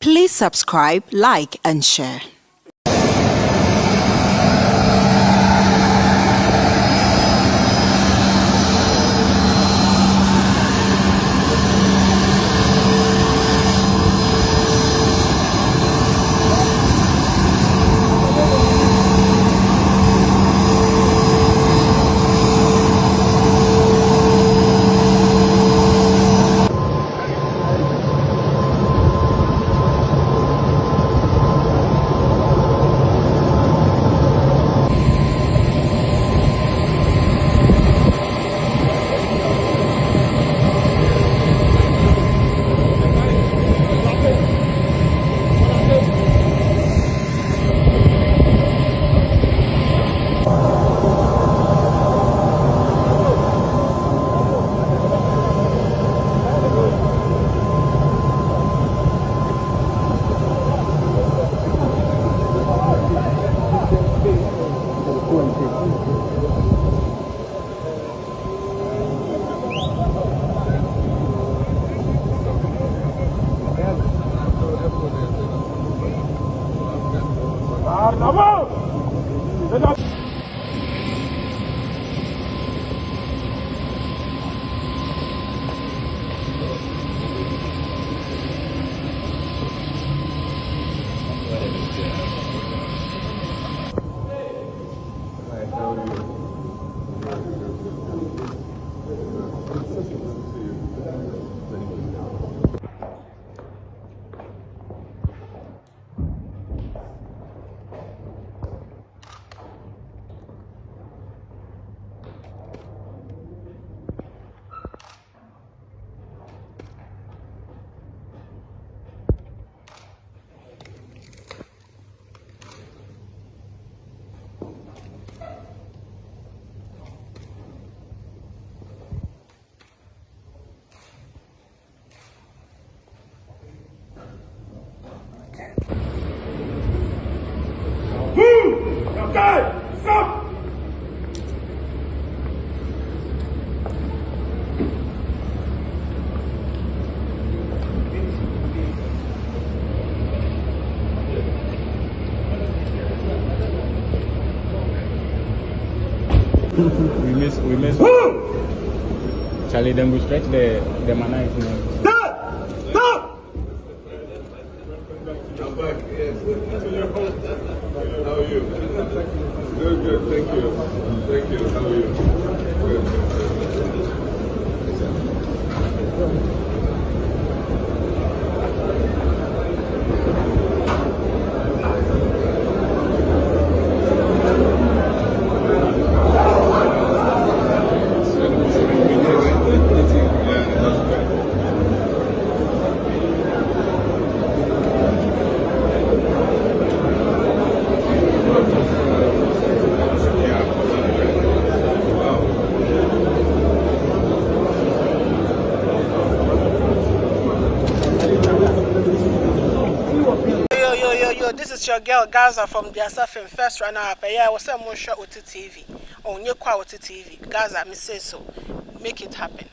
Please subscribe, like, and share. Stop! we miss. Charlie, then we stretch the manai. Stop! I'm back, yes. How are you? Good, thank you. Thank you, how are you? Good. This is your girl Gaza from the Asafin First Runner Up. Yeah, I was saying more shot OT TV. On your quality TV. Gaza, me say so. Make it happen.